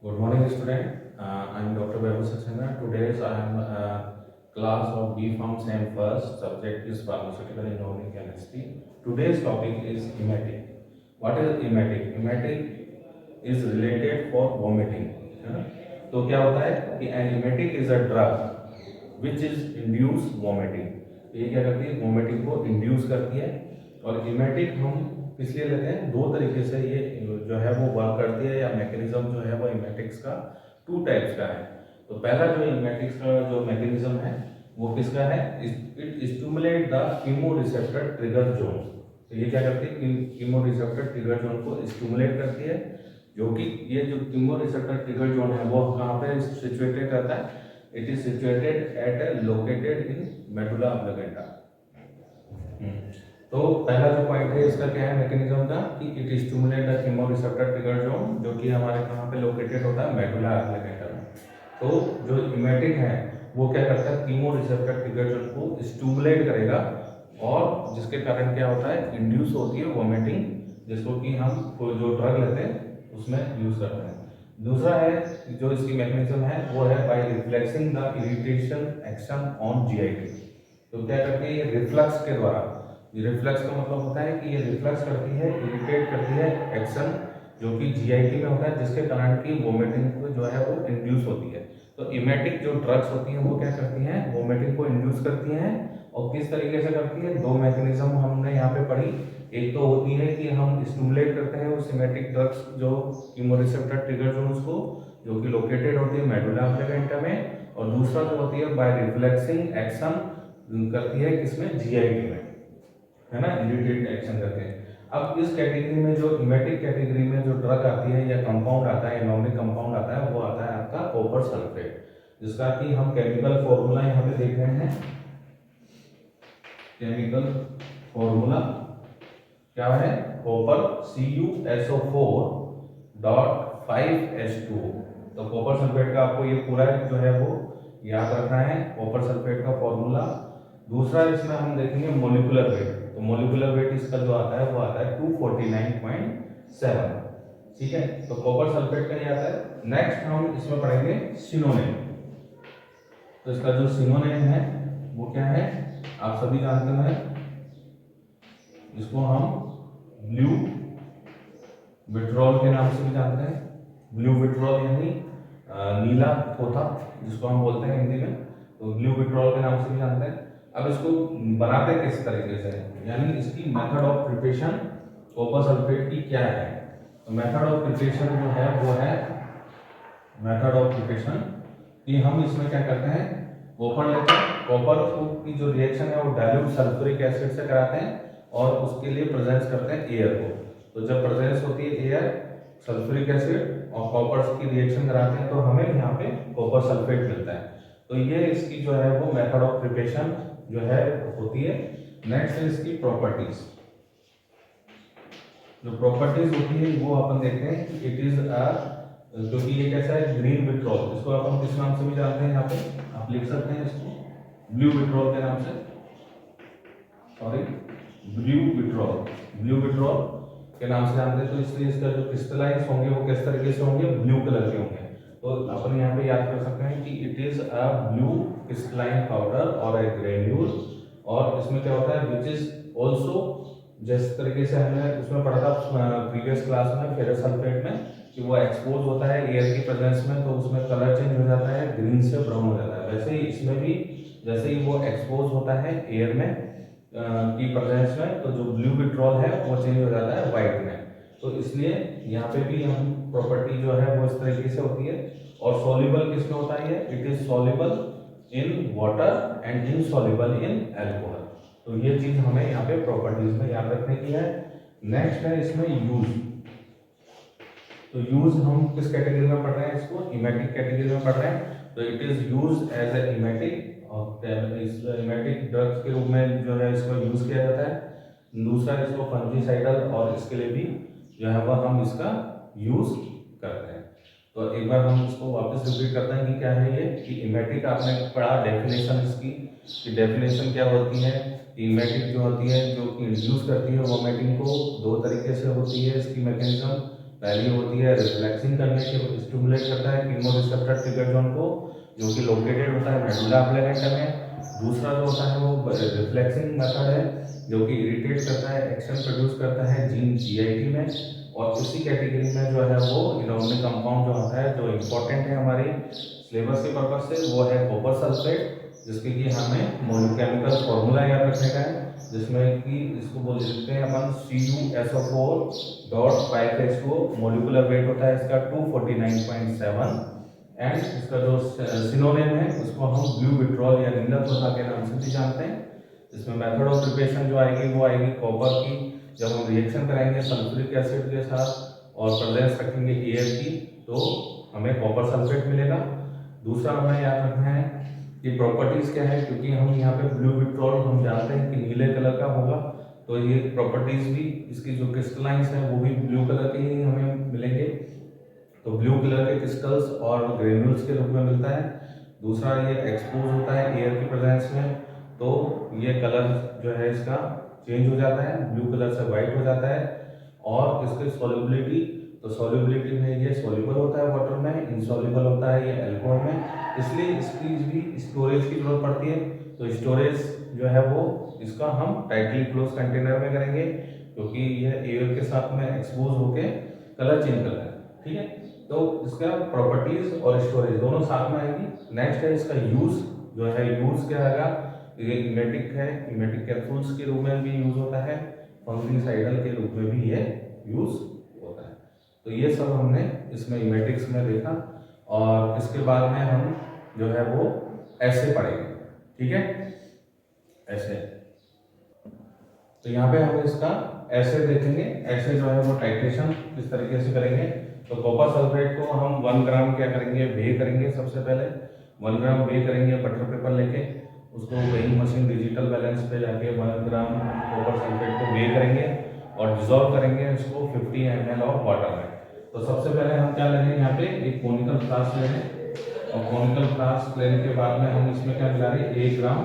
Good morning, student. I am Dr. Vaibhav Saxena. Today I am class of B Farm Science first. Subject is pharmaceutical inorganic chemistry. Today's topic is emetic. What is emetic? Emetic is related for vomiting. है ना? तो क्या होता है कि an emetic is a drug which is induce vomiting. ये क्या करती है? वोमिटिंग को इंड्यूस करती है। और इमेटिक हम इसलिए लेते हैं, दो तरीके से ये जो है वो वर्क करती है, या मैकेनिज्म जो है वो इमेटिक्स का टू टाइप्स का है। तो पहला जो इमेटिक्स का जो मैकेनिज्म है वो किसका है? It stimulate the chemo receptor trigger zone. तो ये क्या करती है? कीमो रिसेप्टर ट्रिगर जोन को स्टिमुलेट करती है, जो कि ये जो कीमो रिसेप्टर ट्रिगर जोन है वो कहाँ पे सिचुएटेड रहता है? It is situated at located in medulla oblongata. तो पहला जो पॉइंट है इसका क्या है मैकेनिज्म का, कि it stimulate the chemoreceptor trigger zone, जो कि हमारे कहाँ पे लोकेटेड होता है? मेडुला ऑब्लिगेंटा में। तो जो इमेटिक है वो क्या करता है? कीमोरिसेप्टर ट्रिगर जोन को स्टिमुलेट करेगा, और जिसके कारण क्या होता है? इंड्यूस होती है वोमिटिंग, जिसको कि हम कोई जो ड्रग लेते हैं उसमें यूज करते हैं। दूसरा है जो इसकी मैकेनिज्म है वो है by reflexing the irritation action on GIT. तो क्या करती है? ये रिफ्लक्स के द्वारा, ये रिफ्लक्स का मतलब होता है कि ये रिफ्लक्स करती है, इरिटेट करती है एक्शन, जो कि जीआईटी में होता है, जिसके कारण की वोमिटिंग को जो है वो इंड्यूस होती है। तो इमेटिक जो ड्रग्स होती हैं वो क्या करती हैं? वोमिटिंग को इंड्यूस करती हैं। और किस तरीके से करती है? दो मैकेनिज्म हमने यहाँ पे पढ़ी। एक तो होती है कि हम स्टिमुलेट करते हैं उस इमेटिक ड्रग्स जो कीमोरिसेप्टर ट्रिगर जोन्स को, जो कि लोकेटेड होती है मेडुला ऑब्लिगेंटा में। और दूसरा जो होती है बाय रिफ्लेक्सिंग एक्शन करती है किसमें? जीआईटी में, है ना, इरिटेट एक्शन करते हैं। अब इस कैटेगरी में जो इमेटिक कैटेगरी में जो ड्रग आती है या कंपाउंड आता है, इनॉर्गेनिक कंपाउंड आता है, वो आता है आपका कॉपर सल्फेट, जिसका कि हम केमिकल फॉर्मूला यहाँ पे देख रहे हैं। केमिकल फॉर्मूला क्या है? Copper CuSO4.5H2। तो कॉपर सल्फेट का आपको ये पूरा जो है वो याद रखना है, कॉपर सल्फेट का फॉर्मूला। दूसरा इसमें हम देखेंगे मोलिकुलर वेट। तो मोलिकुलर वेट इसका जो आता है वो आता है 249.7। ठीक है, तो कॉपर सल्फेट का ये आता है। नेक्स्ट हम इसमें पढ़ेंगे सिनोनिम। तो इसका जो सिनोनिम है वो क्या है? आप सभी जानते हैं, इसको हम ब्लू विट्रॉल के नाम से भी जानते हैं। ब्लू विट्रॉल यानी नीला थोथा, जिसको हम बोलते हैं हिंदी में, तो ब्लू विट्रॉल के नाम से भी जानते हैं। अब इसको बनाते किस तरीके से, यानी इसकी method of preparation copper sulphate की क्या है? तो मेथड ऑफ प्रिपरेशन जो है वो है, मेथड ऑफ प्रिपरेशन कि हम इसमें क्या करते हैं? कॉपर लेते हैं, कॉपर की जो रिएक्शन है वो डाइल्यूट सल्फ्यूरिक एसिड से कराते हैं, और उसके लिए प्रेजेंस करते हैं एयर को। तो जब प्रेजेंस होती है एयर, सल्फ्यूरिक एसिड और कॉपर की रिएक्शन कराते हैं, तो हमें यहाँ पे कॉपर सल्फेट मिलता है। तो ये इसकी जो है वो मेथड ऑफ प्रिपरेशन जो है होती है। नेक्स्ट है इसकी प्रॉपर्टीज। जो प्रॉपर्टीज होती है वो अपन देखते हैं कि इट इज अ, क्योंकि ये कैसा है? Green vitriol. इसको अपन किस नाम से भी जानते हैं? यहाँ पे आप लिख सकते हैं इसको ब्लू विट्रॉल के नाम से, sorry blue vitriol, blue vitriol के नाम से जानते हैं। तो इसलिए इसका जो क्रिस्टलाइज होंगे वो किस तरीके से होंगे? ब्लू कलर के होंगे। तो अपन यहाँ पे याद कर सकते हैं कि it is a blue crystalline powder और ए ग्रेन्यूल। और इसमें क्या होता है? विच इज ऑल्सो, जिस तरीके से हमने उसमें पढ़ा था प्रीवियस क्लास में फेरस सल्फेट में, कि वो एक्सपोज होता है एयर की प्रेजेंस में, तो उसमें कलर चेंज हो जाता है, ग्रीन से ब्राउन हो जाता है। वैसे ही इसमें भी जैसे ही वो एक्सपोज होता है एयर में की प्रेजेंस में, तो जो ब्लू विट्रॉल है वो चेंज हो जाता है व्हाइट में। तो इसलिए यहाँ पे भी हम प्रॉपर्टी जो है वो इस तरीके से होती है। और सॉल्युबल किसमें होता है? It is soluble in water and insoluble in alcohol. तो ये चीज हमें यहाँ पे प्रॉपर्टीज में याद रखने की है। नेक्स्ट है इसमें यूज। तो यूज हम किस कैटेगरी में पढ़ रहे हैं? इसको इमेटिक कैटेगरी में पढ़ रहे हैं। तो it is use as a emetic, और इस इमेटिक ड्रग्स के रूप में जो है इसको यूज किया जाता है। दूसरा इसको फंजीसाइडल, और इसके लिए भी जो है वह हम इसका यूज करते हैं। तो एक बार हम इसको वापस रिपीट करते हैं कि क्या है ये, कि इमेटिक आपने पढ़ा डेफिनेशन इसकी, कि डेफिनेशन क्या होती है? इमेटिक जो होती है जो कि इंड्यूस करती है वोमिटिंग को, दो तरीके से होती है इसकी मैकेनिज्म। पहली होती है रिफ्लेक्सिंग करने के स्टिमुलेट करता है कीमोरिसेप्टर ट्रिगर जोन को, जो कि लोकेटेड होता है मेडुला ऑब्लिंगेटा में। दूसरा जो होता है वो रिफ्लेक्सिंग मेथड है, जो कि इरिटेट करता है, एक्शन प्रोड्यूस करता है जीन जीआईटी में। और इसी कैटेगरी में जो है वो इनऑर्गेनिक कंपाउंड जो होता है, जो इम्पोर्टेंट है हमारी सिलेबस के पर्पज से, वो है कॉपर सल्फेट, जिसके कि हमें मोलिकेमिकल फॉर्मूला याद रखने का है, जिसमें कि इसको बोल सकते हैं अपन CuSO4.5H2O। मोलिकुलर वेट होता है इसका 249.7 एंड इसका जो सिनोनिम है उसको हम ब्लू विट्रॉल या नीला तोता के नाम से भी जानते हैं। इसमें मेथड ऑफ प्रिपरेशन जो आएगी वो आएगी कॉपर की, जब हम रिएक्शन कराएंगे सल्फ्यूरिक एसिड के साथ और प्रेजेंस रखेंगे एयर की, तो हमें कॉपर सल्फेट मिलेगा। दूसरा हमें याद रखना है कि प्रॉपर्टीज क्या है, क्योंकि हम यहाँ पे ब्लू विट्रॉल हम जानते हैं कि नीले कलर का होगा, तो ये प्रॉपर्टीज भी इसकी जो क्रिस्टलाइंस है वो भी ब्लू कलर के ही हमें मिलेंगे। तो ब्लू कलर के क्रिस्टल्स और ग्रेन्यूल्स के रूप में मिलता है। दूसरा ये एक्सपोज होता है एयर की प्रेजेंस में, तो ये कलर जो है इसका चेंज हो जाता है, ब्लू कलर से वाइट हो जाता है। और इसकी सॉल्युबिलिटी, तो सॉल्युबिलिटी में ये सॉल्युबल होता है वाटर में, इनसॉल्युबल होता है ये अल्कोहल में, इसलिए इसकी भी स्टोरेज की जरूरत पड़ती है। तो स्टोरेज जो है वो इसका हम टाइटली क्लोज कंटेनर में करेंगे, क्योंकि ये एयर के साथ में एक्सपोज होके कलर चेंज करता है। ठीक है, तो इसका प्रॉपर्टीज और स्टोरेज दोनों साथ में आएगी। नेक्स्ट है इसका यूज, जो है यूज क्या आएगा, ये इमेटिक है, इमेटिक कैप्सूल्स के रूप में भी यूज होता है, फंगिसाइडल के रूप में भी ये यूज होता है। तो ये सब हमने इसमें इमेटिक्स में देखा, और इसके बाद में हम जो है वो ऐसे पढ़ेंगे। ठीक है, ऐसे, तो यहाँ पे हम इसका ऐसे देखेंगे, ऐसे जो है वो टाइट्रेशन किस तरीके से करेंगे। तो कॉपर सल्फेट को हम 1 ग्राम क्या करेंगे, वे करेंगे। सबसे पहले 1 ग्राम वे करेंगे बटर पेपर लेके, उसको वेइंग मशीन डिजिटल बैलेंस पे जाके 1 ग्राम कॉपर सल्फेट को वे करेंगे और डिजोल्व करेंगे उसको 50 ml ऑफ वाटर में। तो सबसे पहले हम क्या लेंगे, यहाँ पे एक कोनिकल फ्लास्क ले लें, और कोनिकल फ्लास्क लेने के बाद में हम इसमें क्या मिला रहे हैं, 1 ग्राम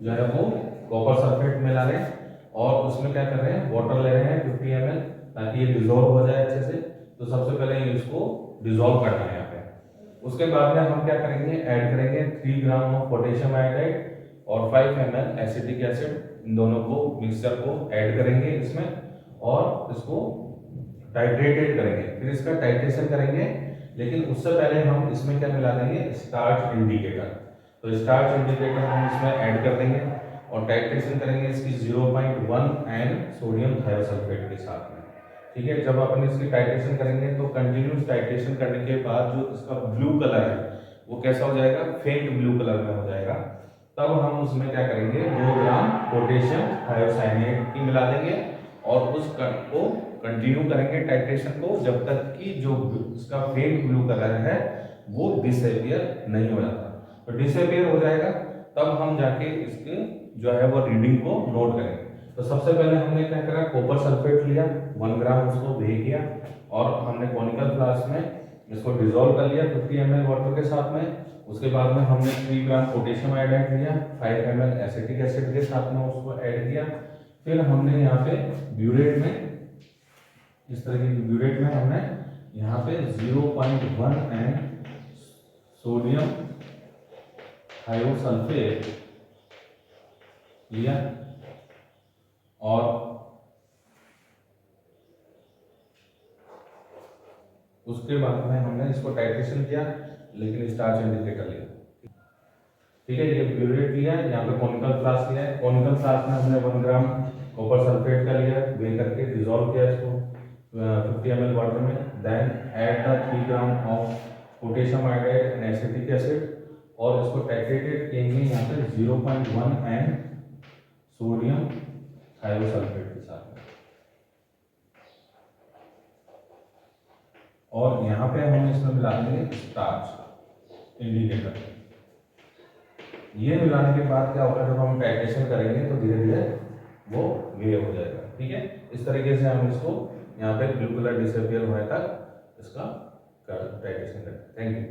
जो है वो कॉपर सल्फेट मिला रहे हैं, और उसमें क्या कर रहे हैं, वाटर ले रहे हैं 50 ml, ताकि ये डिजोल्व हो जाए अच्छे से। तो सबसे पहले इसको डिजोल्व करना है यहाँ पे। उसके बाद में हम क्या करेंगे, ऐड करेंगे 3 ग्राम ऑफ पोटेशियम आयोडाइड और 5 ml एसिटिक एसिड, इन दोनों को मिक्सचर को ऐड करेंगे इसमें, और इसको टाइट्रेटेड करेंगे। फिर इसका टाइट्रेशन करेंगे, लेकिन उससे पहले हम इसमें क्या मिला देंगे, स्टार्च इंडिकेटर। तो स्टार्च इंडिकेटर हम इसमें ऐड कर देंगे और टाइट्रेशन करेंगे इसकी 0.1 एंड सोडियम थायोसल्फेट के साथ में। ठीक है, जब अपन इसकी टाइट्रेशन करेंगे तो कंटिन्यूस टाइट्रेशन करने के बाद जो इसका ब्लू कलर है वो कैसा हो जाएगा, फेंट ब्लू कलर में हो जाएगा। तब हम उसमें क्या करेंगे, 2 ग्राम पोटेशियम थायोसाइनेट की मिला देंगे और उस को कंटिन्यू करेंगे टाइट्रेशन को, जब तक कि जो इसका फेंट ब्लू कलर है वो डिसअपियर नहीं हो जाता। तो डिसअपियर हो जाएगा तब हम जाके इसके जो है वो रीडिंग को नोट करेंगे। तो सबसे पहले हमने क्या करा, कॉपर सल्फेट लिया 1 ग्राम, उसको वे किया और हमने कॉनिकल फ्लास्क में इसको डिसॉल्व कर लिया 50 ml वाटर के साथ में। उसके बाद में हमने 3 ग्राम पोटेशियम आयोडाइड लिया, 5 ml एसिटिक एसिड के साथ में उसको ऐड किया। फिर हमने यहाँ पे ब्यूरेट में, इस तरह की ब्यूरेट में हमने यहाँ पे 0.1 एंड सोडियम थायोसल्फेट लिया, और उसके बाद में हमने इसको टाइट्रेशन किया, लेकिन स्टार्च इंडिकेटर लिया। ठीक है, ये ब्यूरेट लिया, यहाँ पे कॉनिकल फ्लास्क लिया है, कॉनिकल फ्लास्क में हमने 1 ग्राम कॉपर सल्फेट का लिया, वे करके डिसॉल्व किया इसको 50 ml वाटर में। Then add the 3 gram of potassium iodide and acetic acid, और इसको टाइट्रेटेड किएंगे यहाँ पे 0.1 एंड सोडियम थायोसल्फेट के साथ में। और यहाँ पे हम इसमें मिला देंगे स्टार्च इंडिकेटर। ये मिलाने के बाद क्या होगा, जब हम टाइट्रेशन करेंगे तो धीरे धीरे वो वे हो जाएगा। ठीक है, इस तरीके से हम इसको यहाँ पे ब्लू कलर डिसअपियर होने तक इसका टाइट्रेशन करेंगे। Thank you.